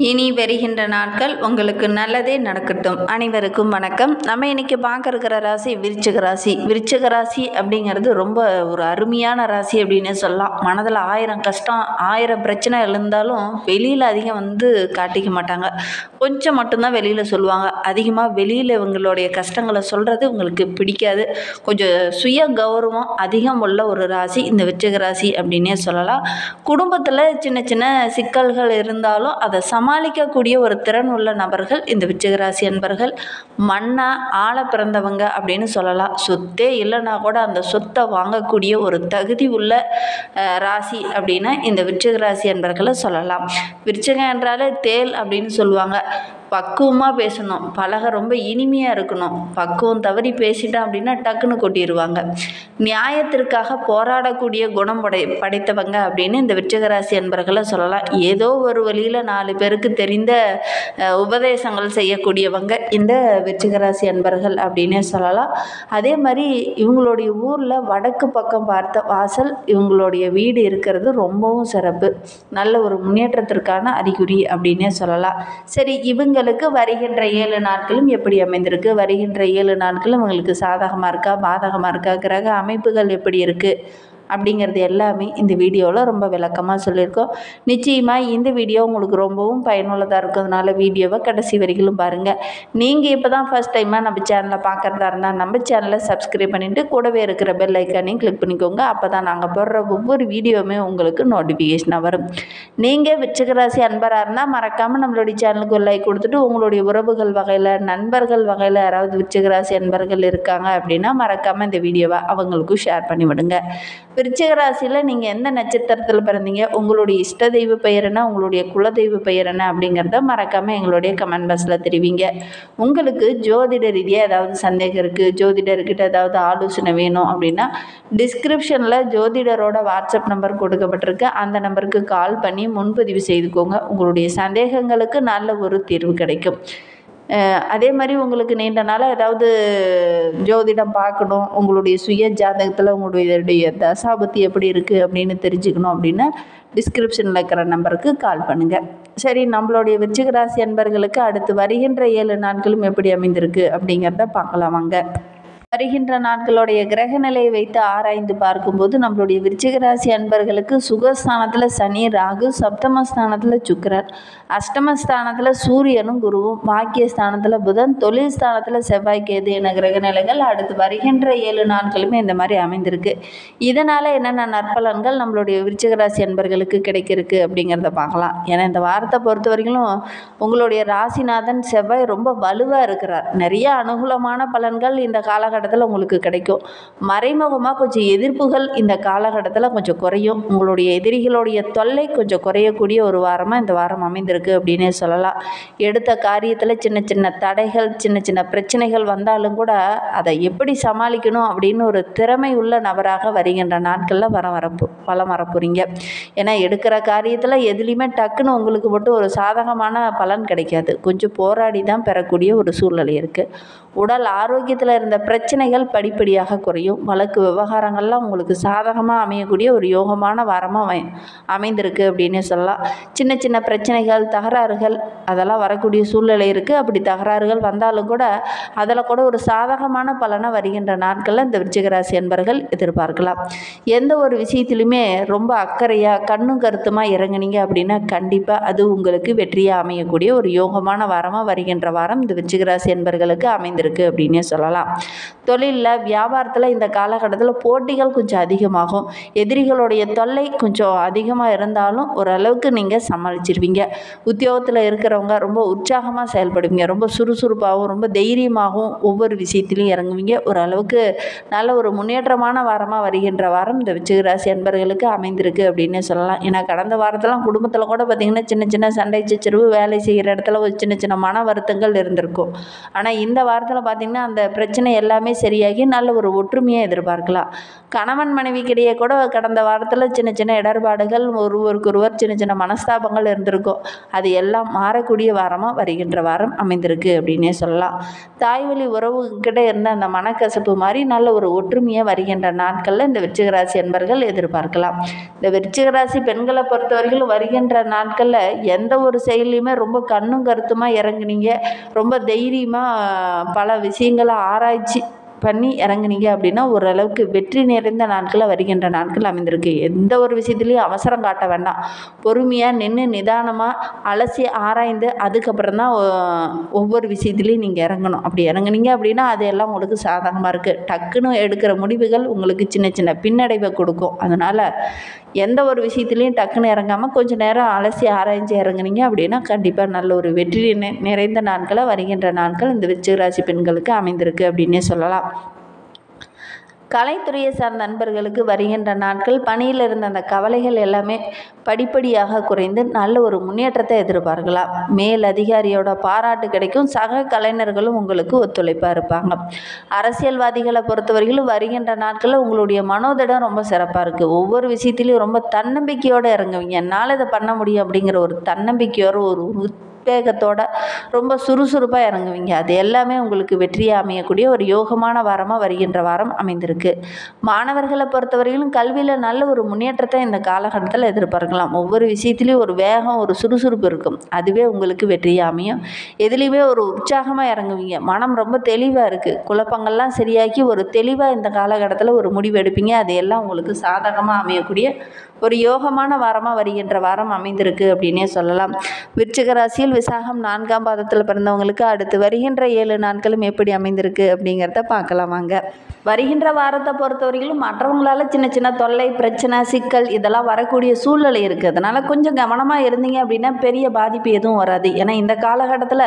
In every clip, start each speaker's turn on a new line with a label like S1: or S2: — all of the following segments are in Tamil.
S1: இனி வருகின்ற நாட்கள் உங்களுக்கு நல்லதே நடக்கட்டும். அனைவருக்கும் வணக்கம். நம்ம இன்னைக்கு பார்க்க இருக்கிற ராசி விருச்சிக ராசி. விருச்சிக ராசி அப்படிங்கிறது ரொம்ப ஒரு அருமையான ராசி அப்படின்னு சொல்லலாம். மனதில் 1000 கஷ்டம் 1000 பிரச்சனை இருந்தாலும் வெளியில் அதிகம் காட்டிக்க மாட்டாங்க. கொஞ்சம் மட்டும்தான் வெளியில் சொல்லுவாங்க. அதிகமாக வெளியில் இவங்களுடைய கஷ்டங்களை சொல்கிறது உங்களுக்கு பிடிக்காது. கொஞ்சம் சுய கௌரவம் அதிகம் உள்ள ஒரு ராசி இந்த விருச்சிக ராசி அப்படின்னே சொல்லலாம். குடும்பத்தில் சின்ன சின்ன சிக்கல்கள் இருந்தாலும் அதை சமாளிக்கக்கூடிய ஒரு திறன் உள்ள நபர்கள் இந்த விருச்சிக ராசி அன்பர்கள். மண்ணா ஆள பிறந்தவங்க அப்படின்னு சொல்லலாம். சொத்தே இல்லைன்னா கூட அந்த சொத்தை வாங்கக்கூடிய ஒரு தகுதி உள்ள ராசி அப்படின்னா இந்த விருச்சிக ராசி அன்பர்களை சொல்லலாம். விருச்சிகம் என்றாலே தேல் அப்படின்னு சொல்லுவாங்க. பக்குவமாக பேசணும், பழக ரொம்ப இனிமையாக இருக்கணும். பக்குவம் தவறி பேசிட்டோம் அப்படின்னா டக்குன்னு கொட்டிடுவாங்க. நியாயத்திற்காக போராடக்கூடிய குணம் படைத்தவங்க அப்படின்னு இந்த விருச்சிக ராசி அன்பர்களை சொல்லலாம். ஏதோ ஒரு வழியில் 4 பேருக்கு தெரிந்த உபதேசங்கள் செய்யக்கூடியவங்க இந்த விருச்சிக ராசி அன்பர்கள் அப்படின்னே சொல்லலாம். அதே மாதிரி இவங்களுடைய ஊரில் வடக்கு பக்கம் பார்த்த வாசல் இவங்களுடைய வீடு இருக்கிறது ரொம்பவும் சிறப்பு. நல்ல ஒரு முன்னேற்றத்திற்கான அறிகுறி அப்படின்னே சொல்லலாம். சரி, இவங்களுக்கு வருகின்ற 7 நாட்களும் எப்படி அமைந்திருக்கு? வருகின்ற 7 நாட்களும் இவங்களுக்கு சாதகமாக இருக்கா பாதகமாக இருக்கா? கிரக அமைப்புகள் எப்படி இருக்குது அப்படிங்கிறது எல்லாமே இந்த வீடியோவில் ரொம்ப விளக்கமாக சொல்லியிருக்கோம். நிச்சயமாக இந்த வீடியோ உங்களுக்கு ரொம்பவும் பயனுள்ளதாக இருக்கிறதுனால வீடியோவை கடைசி வரைக்கும் பாருங்கள். நீங்கள் இப்போ தான் ஃபஸ்ட் டைமாக நம்ம சேனலை பார்க்குறதா இருந்தால் நம்ம சேனலை சப்ஸ்கிரைப் பண்ணிவிட்டு கூடவே இருக்கிற பெல் ஐக்கானையும் கிளிக் பண்ணிக்கோங்க. அப்போ தான் நாங்கள் போடுற ஒவ்வொரு வீடியோவுமே உங்களுக்கு நோட்டிஃபிகேஷனாக வரும். நீங்கள் விருச்சிக ராசி அன்பராக இருந்தால் மறக்காமல் நம்மளுடைய சேனலுக்கு ஒரு லைக் கொடுத்துட்டு உங்களுடைய உறவுகள் வகையில் நண்பர்கள் வகையில் யாராவது விருச்சிக ராசி அன்பர்கள் இருக்காங்க அப்படின்னா மறக்காமல் இந்த வீடியோவை அவங்களுக்கும் ஷேர் பண்ணி விடுங்க. விருச்சிக ராசியில் நீங்கள் எந்த நட்சத்திரத்தில் பிறந்தீங்க, உங்களுடைய இஷ்ட தெய்வ பெயர் என்ன, உங்களுடைய குலதெய்வ பெயர் என்ன அப்படிங்கிறத மறக்காமல் எங்களுடைய கமெண்ட் பாக்ஸில் தெரிவிங்க. உங்களுக்கு ஜோதிட ரீதியாக ஏதாவது சந்தேகம் இருக்குது, ஜோதிடர்கிட்ட ஏதாவது ஆலோசனை வேணும் அப்படின்னா டிஸ்கிரிப்ஷனில் ஜோதிடரோட வாட்ஸ்அப் நம்பர் கொடுக்கப்பட்டிருக்கு. அந்த நம்பருக்கு கால் பண்ணி முன்பதிவு செய்துக்கோங்க. உங்களுடைய சந்தேகங்களுக்கு நல்ல ஒரு தீர்வு கிடைக்கும். அதே மாதிரி உங்களுக்கு நீண்ட நாளாக ஏதாவது ஜோதிடம் பார்க்கணும், உங்களுடைய சுய ஜாதகத்தில் உங்களுடைய தசாபுத்தி எப்படி இருக்குது அப்படின்னு தெரிஞ்சுக்கணும் அப்படின்னா டிஸ்கிரிப்ஷனில் இருக்கிற நம்பருக்கு கால் பண்ணுங்கள். சரி, நம்மளுடைய விருச்சிக ராசி அன்பர்களுக்கு அடுத்து வருகின்ற 7 நாட்களும் எப்படி அமைந்திருக்கு அப்படிங்கிறத பார்க்கலாம் வாங்க. வருகின்ற நாட்களுடைய கிரக நிலையை வைத்து ஆராய்ந்து பார்க்கும்போது நம்மளுடைய விருச்சிக ராசி அன்பர்களுக்கு சுகஸ்தானத்தில் சனி ராகு, சப்தமஸ்தானத்தில் சுக்கிரன், அஷ்டமஸ்தானத்தில் சூரியனும் குருவும், பாக்கியஸ்தானத்தில் புதன், தொழில் ஸ்தானத்தில் செவ்வாய் கேது என கிரக நிலைகள் அடுத்து வருகின்ற 7 நாட்களுமே இந்த மாதிரி அமைந்திருக்கு. இதனால் என்னென்ன நற்பலன்கள் நம்மளுடைய விருச்சிக ராசி அன்பர்களுக்கு கிடைக்கிருக்கு அப்படிங்கிறத பார்க்கலாம். ஏன்னா இந்த வாரத்தை பொறுத்த வரைக்கும் உங்களுடைய ராசிநாதன் செவ்வாய் ரொம்ப வலுவாக இருக்கிறார். நிறைய அனுகூலமான பலன்கள் இந்த காலகட்டத்தில் உங்களுக்கு கிடைக்கும். மறைமுகமாக கொஞ்சம் எதிர்ப்புகள் இந்த காலகட்டத்தில் கொஞ்சம் குறையும். உங்களுடைய எதிரிகளுடைய தொல்லை கொஞ்சம் குறையக்கூடிய ஒரு வாரமாக இந்த வாரம் அமைந்திருக்கு அப்படின்னே சொல்லலாம். எடுத்த காரியத்தில் சின்ன சின்ன தடைகள் சின்ன சின்ன பிரச்சனைகள் வந்தாலும் கூட அதை எப்படி சமாளிக்கணும் அப்படின்னு ஒரு திறமை உள்ள நபராக வருகின்ற நாட்களில் வளம் வரப்போறீங்க. ஏன்னா எடுக்கிற காரியத்தில் எதுலேயுமே டக்குன்னு உங்களுக்கு மட்டும் ஒரு சாதகமான பலன் கிடைக்காது. கொஞ்சம் போராடி தான் பெறக்கூடிய ஒரு சூழ்நிலை இருக்குது. உடல் ஆரோக்கியத்தில் இருந்த பிரச்சனைகள் படிப்படியாக குறையும். வழக்கு விவகாரங்கள்லாம் உங்களுக்கு சாதகமாக அமையக்கூடிய ஒரு யோகமான வாரமாக அமைந்திருக்கு அப்படின்னு சொல்லலாம். சின்ன சின்ன பிரச்சனைகள் தகராறுகள் அதெல்லாம் வரக்கூடிய சூழ்நிலை இருக்குது. அப்படி தகராறுகள் வந்தாலும் கூட அதில் கூட ஒரு சாதகமான பலனை வருகின்ற நாட்களில் இந்த விருச்சிக ராசி அன்பர்கள் எதிர்பார்க்கலாம். எந்த ஒரு விஷயத்திலுமே ரொம்ப அக்கறையாக கண்ணும் கருத்துமாக இறங்குனீங்க அப்படின்னா கண்டிப்பாக அது உங்களுக்கு வெற்றியாக அமையக்கூடிய ஒரு யோகமான வாரமாக வருகின்ற வாரம் இந்த விருச்சிக ராசி அன்பர்களுக்கு அமைந்திருக்கு அப்படின்னே சொல்லலாம். தொழிலில் வியாபாரத்தில் இந்த காலகட்டத்தில் போட்டிகள் கொஞ்சம் அதிகமாகும். எதிரிகளுடைய தொல்லை கொஞ்சம் அதிகமாக இருந்தாலும் ஓரளவுக்கு நீங்கள் சமாளிச்சிருவீங்க. உத்தியோகத்தில் இருக்கிறவங்க ரொம்ப உற்சாகமாக செயல்படுவீங்க. ரொம்ப சுறுசுறுப்பாகவும் ரொம்ப தைரியமாகவும் ஒவ்வொரு விஷயத்திலையும் இறங்குவீங்க. ஓரளவுக்கு நல்ல ஒரு முன்னேற்றமான வாரமாக வருகின்ற வாரம் இந்த விருச்சிக ராசி அன்பர்களுக்கு அமைந்திருக்கு அப்படின்னே சொல்லலாம். ஏன்னா கடந்த வாரத்தெல்லாம் குடும்பத்தில் கூட பார்த்திங்கன்னா சின்ன சின்ன சண்டை சச்சரவு, வேலை செய்கிற இடத்துல ஒரு சின்ன சின்ன மன வருத்தங்கள் இருந்திருக்கும். ஆனால் இந்த வாரத்தில் பார்த்திங்கன்னா அந்த பிரச்சனை எல்லாமே சரியாகி நல்ல ஒரு ஒற்றுமையை எதிர்பார்க்கலாம். கணவன் மனைவிக்கிடையே கூட கடந்த வாரத்தில் சின்ன சின்ன இடர்பாடுகள், ஒருவருக்கொருவர் சின்ன சின்ன மனஸ்தாபங்கள் இருந்திருக்கும். அது எல்லாம் மாறக்கூடிய வாரமாக வருகின்ற வாரம் அமைந்திருக்கு அப்படின்னே சொல்லலாம். தாய்வழி உறவுகிட்ட இருந்த அந்த மனக்கசப்பு மாதிரி நல்ல ஒரு ஒற்றுமையை வருகின்ற நாட்களில் இந்த விருச்சிக ராசி என்பர்கள் எதிர்பார்க்கலாம். இந்த விருச்சிக ராசி பெண்களை பொறுத்தவரைக்கும் வருகின்ற நாட்களில் எந்த ஒரு செயலையுமே ரொம்ப கண்ணும் கருத்துமா இறங்குனீங்க, ரொம்ப தைரியமாக பல விஷயங்களை ஆராய்ச்சி பண்ணி இறங்குனீங்க அப்படின்னா ஓரளவுக்கு வெற்றி நிறைந்த நாட்களில் வருகின்ற நாட்கள் அமைந்திருக்கு. எந்த ஒரு விஷயத்துலையும் அவசரம் காட்ட வேண்டாம். பொறுமையாக நின்று நிதானமாக அலசி ஆராய்ந்து அதுக்கப்புறம் தான் ஒவ்வொரு விஷயத்துலையும் நீங்கள் இறங்கணும். அப்படி இறங்குனீங்க அப்படின்னா அதையெல்லாம் உங்களுக்கு சாதகமாக இருக்குது. டக்குன்னு எடுக்கிற முடிவுகள் உங்களுக்கு சின்ன சின்ன பின்னடைவை கொடுக்கும். அதனால் எந்த ஒரு விஷயத்துலையும் டக்குன்னு இறங்காமல் கொஞ்சம் நேரம் அலசி ஆராய்ச்சி இறங்குனீங்க அப்படின்னா கண்டிப்பாக நல்ல ஒரு வெற்றி நிறைந்த நாட்களை வருகின்ற நாட்கள் இந்த விருச்சிக ராசி பெண்களுக்கு அமைந்திருக்கு அப்படின்னே சொல்லலாம். கலைத்துறையை சார்ந்த நண்பர்களுக்கு வருகின்ற நாட்கள் பணியில் இருந்த அந்த கவலைகள் எல்லாமே படிப்படியாக குறைந்து நல்ல ஒரு முன்னேற்றத்தை எதிர்பார்க்கலாம். மேல் அதிகாரியோட பாராட்டு கிடைக்கும். சக கலைஞர்களும் உங்களுக்கு ஒத்துழைப்பாக இருப்பாங்க. அரசியல்வாதிகளை பொறுத்தவரையிலும் வருகின்ற நாட்களில் உங்களுடைய மனோதிடம் ரொம்ப சிறப்பாக இருக்குது. ஒவ்வொரு விஷயத்திலையும் ரொம்ப தன்னம்பிக்கையோடு இறங்குவீங்க. என்னால் இதை பண்ண முடியும் அப்படிங்கிற ஒரு தன்னம்பிக்கையோட ஒரு உத்வேகத்தோட ரொம்ப சுறுசுறுப்பாக இறங்குவீங்க. அது எல்லாமே உங்களுக்கு வெற்றியாக அமையக்கூடிய ஒரு யோகமான வாரமாக வருகின்ற வாரம் அமைந்திருக்கு. மாணவர்களை பொறுத்தவரையிலும் கல்வியில் நல்ல ஒரு முன்னேற்றத்தை இந்த காலகட்டத்தில் எதிர்பார்க்கலாம். ஒவ்வொரு விஷயத்துலையும் ஒரு வேகம், ஒரு சுறுசுறுப்பு இருக்கும். அதுவே உங்களுக்கு வெற்றியாக அமையும். எதுலேயுமே ஒரு உற்சாகமாக இறங்குவீங்க. மனம் ரொம்ப தெளிவாக இருக்குது. குழப்பங்கள்லாம் சரியாக்கி ஒரு தெளிவாக இந்த காலகட்டத்தில் ஒரு முடிவு எடுப்பீங்க. அது எல்லாம் உங்களுக்கு சாதகமாக அமையக்கூடிய ஒரு யோகமான வாரமாக வருகின்ற வாரம் அமைந்திருக்கு அப்படின்னே சொல்லலாம். விருச்சிக ராசியில் விசாகம் 4ஆம் பாதத்தில் பிறந்தவங்களுக்கு அடுத்து வருகின்ற 7 நாட்களும் எப்படி அமைந்திருக்கு அப்படிங்கிறத பார்க்கலாம் வாங்க. வருகின்ற வாரத்தை பொறுத்தவரையிலும் மற்றவங்களால சின்ன சின்ன தொல்லை, பிரச்சனை, சிக்கல் இதெல்லாம் வரக்கூடிய சூழ்நிலை இருக்குது. அதனால் கொஞ்சம் கவனமாக இருந்தீங்க அப்படின்னா பெரிய பாதிப்பு எதுவும் வராது. ஏன்னா இந்த காலகட்டத்தில்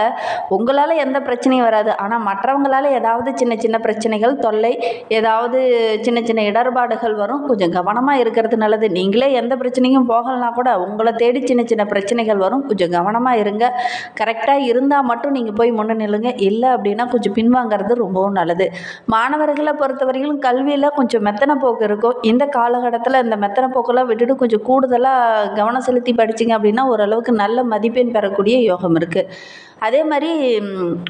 S1: உங்களால் எந்த பிரச்சனையும் வராது. ஆனால் மற்றவங்களால் ஏதாவது சின்ன சின்ன பிரச்சனைகள், தொல்லை, ஏதாவது சின்ன சின்ன இடர்பாடுகள் வரும். கொஞ்சம் கவனமாக இருக்கிறது நல்லது. நீங்களே எந்த பிரச்சனையும் போகலனா கூட உங்களை தேடி சின்ன சின்ன பிரச்சனைகள் வரும். கொஞ்சம் கவனமாக இருங்க. கரெக்டாக இருந்தால் மட்டும் நீங்கள் போய் முன்னே நில்லுங்க. இல்லை அப்படின்னா கொஞ்சம் பின்வாங்கிறது ரொம்பவும் நல்லது. மாணவர்களை பொறுத்தவரையிலும் கல்வியில் கொஞ்சம் மெத்தனை போக்கு இருக்கும். இந்த காலகட்டத்தில் இந்த மெத்தனை போக்கெல்லாம் விட்டுட்டு கொஞ்சம் கூடுதலாக கவனம் செலுத்தி படிச்சிங்க அப்படின்னா ஓரளவுக்கு நல்ல மதிப்பெண் பெறக்கூடிய யோகம் இருக்குது. அதே மாதிரி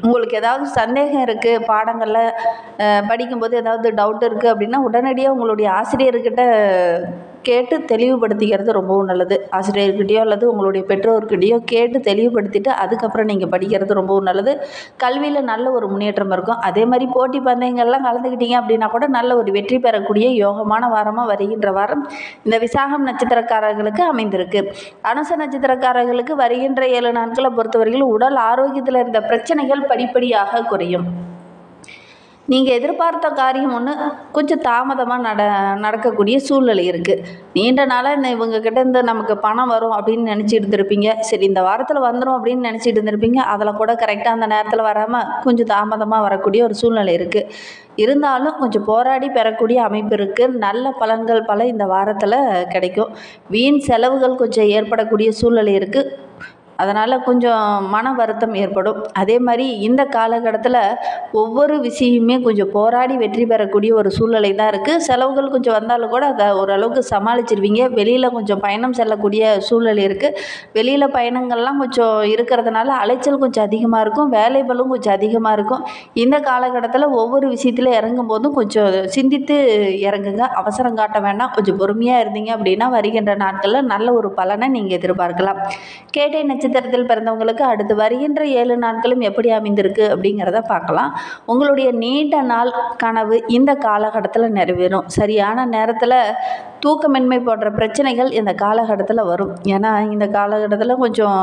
S1: உங்களுக்கு ஏதாவது சந்தேகம் இருக்குது, பாடங்களில் படிக்கும்போது ஏதாவது டவுட் இருக்குது அப்படின்னா உடனடியாக உங்களுடைய ஆசிரியர்கிட்ட கேட்டு தெளிவுபடுத்திக்கிறது ரொம்பவும் நல்லது. ஆசிரியர்கிட்டையோ அல்லது உங்களுடைய பெற்றோர்கிட்டையோ கேட்டு தெளிவுபடுத்திட்டு அதுக்கப்புறம் நீங்கள் படிக்கிறது ரொம்பவும் நல்லது. கல்வியில் நல்ல ஒரு முன்னேற்றம் இருக்கும். அதே மாதிரி போட்டி பந்தயங்கள்லாம் கலந்துக்கிட்டீங்க அப்படின்னா கூட நல்ல ஒரு வெற்றி பெறக்கூடிய யோகமான வாரமாக வருகின்ற வாரம் இந்த விசாகம் நட்சத்திரக்காரர்களுக்கு அமைந்திருக்கு. அனுச நட்சத்திரக்காரர்களுக்கு வருகின்ற 7 நாட்களை பொறுத்தவரையில் உடல் ஆரோக்கியத்தில் இருந்த பிரச்சனைகள் படிப்படியாக குறையும். நீங்கள் எதிர்பார்த்த காரியம் ஒன்று கொஞ்சம் தாமதமாக நடக்கக்கூடிய சூழ்நிலை இருக்குது. நீண்ட நாளாக இவங்கக்கிட்ட இருந்து நமக்கு பணம் வரும் அப்படின்னு நினச்சிட்டு இருந்திருப்பீங்க. சரி இந்த வாரத்தில் வந்துடும் அப்படின்னு நினச்சிட்டு இருந்திருப்பீங்க. அதில் கூட கரெக்டாக அந்த நேரத்தில் வராமல் கொஞ்சம் தாமதமாக வரக்கூடிய ஒரு சூழ்நிலை இருக்குது. இருந்தாலும் கொஞ்சம் போராடி பெறக்கூடிய அமைப்பு இருக்குது. நல்ல பலன்கள் பல இந்த வாரத்தில் கிடைக்கும். வீண் செலவுகள் கொஞ்சம் ஏற்படக்கூடிய சூழ்நிலை இருக்குது. அதனால் கொஞ்சம் மன வருத்தம் ஏற்படும். அதே மாதிரி இந்த காலகட்டத்தில் ஒவ்வொரு விஷயமுமே கொஞ்சம் போராடி வெற்றி பெறக்கூடிய ஒரு சூழ்நிலை தான் இருக்குது. செலவுகள் கொஞ்சம் வந்தாலும் கூட அதை ஓரளவுக்கு சமாளிச்சிருவீங்க. வெளியில் கொஞ்சம் பயணம் செல்லக்கூடிய சூழ்நிலை இருக்குது. வெளியில் பயணங்கள்லாம் கொஞ்சம் இருக்கிறதுனால அலைச்சல் கொஞ்சம் அதிகமாக இருக்கும். வேலைகளும் கொஞ்சம் அதிகமாக இருக்கும். இந்த காலகட்டத்தில் ஒவ்வொரு விஷயத்தில் இறங்கும் போதும் கொஞ்சம் சிந்தித்து இறங்குங்க. அவசரம் காட்ட வேண்டாம். கொஞ்சம் பொறுமையாக இருந்தீங்க அப்படின்னா வருகின்ற நாட்களில் நல்ல ஒரு பலனை நீங்கள் எதிர்பார்க்கலாம். கேட்டை நட்சத்திரத்தில் பிறந்தவங்களுக்கு அடுத்து வருகின்ற 7 நாட்களும் எப்படி அமைந்திருக்கு அப்படிங்கிறத பார்க்கலாம். உங்களுடைய நீண்ட நாள் கனவு இந்த காலகட்டத்தில் நிறைவேறும். சரியான நேரத்தில் தூக்கமின்மை போன்ற பிரச்சனைகள் இந்த காலகட்டத்தில் வரும். ஏன்னா இந்த காலகட்டத்தில் கொஞ்சம்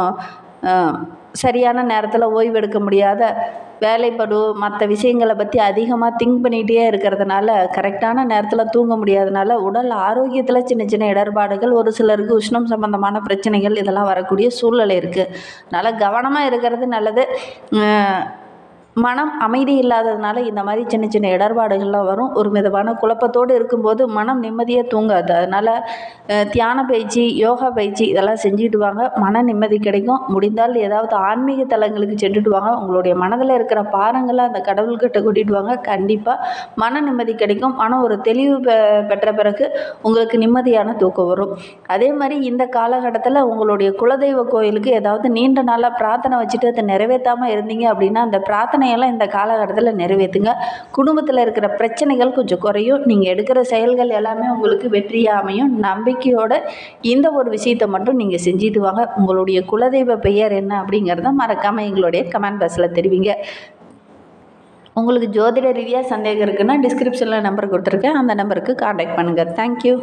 S1: சரியான நேரத்தில் ஓய்வெடுக்க முடியாத வேலைப்படு மற்ற விஷயங்களை பற்றி அதிகமாக திங்க் பண்ணிகிட்டே இருக்கிறதுனால கரெக்டான நேரத்தில் தூங்க முடியாதனால உடல் ஆரோக்கியத்தில் சின்ன சின்ன இடர்பாடுகள், ஒரு சிலருக்கு உஷ்ணம் சம்பந்தமான பிரச்சனைகள் இதெல்லாம் வரக்கூடிய சூழ்நிலை இருக்குது. அதனால் கவனமாக இருக்கிறது நல்லது. மனம் அமைதி இல்லாததுனால இந்த மாதிரி சின்ன சின்ன இடர்பாடுகள்லாம் வரும். ஒரு விதமான குழப்பத்தோடு இருக்கும்போது மனம் நிம்மதியாக தூங்காது. அதனால் தியான பயிற்சி, யோகா பயிற்சி இதெல்லாம் செஞ்சுட்டு வாங்க. மன நிம்மதி கிடைக்கும். முடிந்தால் ஏதாவது ஆன்மீக தலங்களுக்கு சென்றுட்டு வாங்க. உங்களுடைய மனதில் இருக்கிற பாரங்களை அந்த கடவுள்கிட்ட கூட்டிகிட்டு வாங்க. கண்டிப்பாக மன நிம்மதி கிடைக்கும். மனம் ஒரு தெளிவு பெற்ற பிறகு உங்களுக்கு நிம்மதியான தூக்கம் வரும். அதே மாதிரி இந்த காலகட்டத்தில் உங்களுடைய குலதெய்வ கோயிலுக்கு ஏதாவது நீண்ட நாளாக பிரார்த்தனை வச்சுட்டு அதை நிறைவேற்றாமல் இருந்தீங்க அப்படின்னா அந்த பிரார்த்தனையெல்லாம் இந்த காலகட்டத்தில் நிறைவேற்றுங்க. குடும்பத்தில் இருக்கிற பிரச்சனைகள் கொஞ்சம் குறையும். நீங்கள் எடுக்கிற செயல்கள் எல்லாமே உங்களுக்கு வெற்றியாக அமையும். நம்பிக்கையோட இந்த ஒரு விஷயத்தை மட்டும் நீங்கள் செஞ்சுட்டு வாங்க. உங்களுடைய குலதெய்வ பெயர் என்ன அப்படிங்கிறத மறக்காமல் எங்களுடைய கமெண்ட் பாக்ஸில் தெரிவிங்க. உங்களுக்கு ஜோதிட ரீதியாக சந்தேகம் இருக்குன்னா டிஸ்கிரிப்ஷனில் நம்பர் கொடுத்துருக்கேன். அந்த நம்பருக்கு கான்டாக்ட் பண்ணுங்கள். தேங்க்யூ.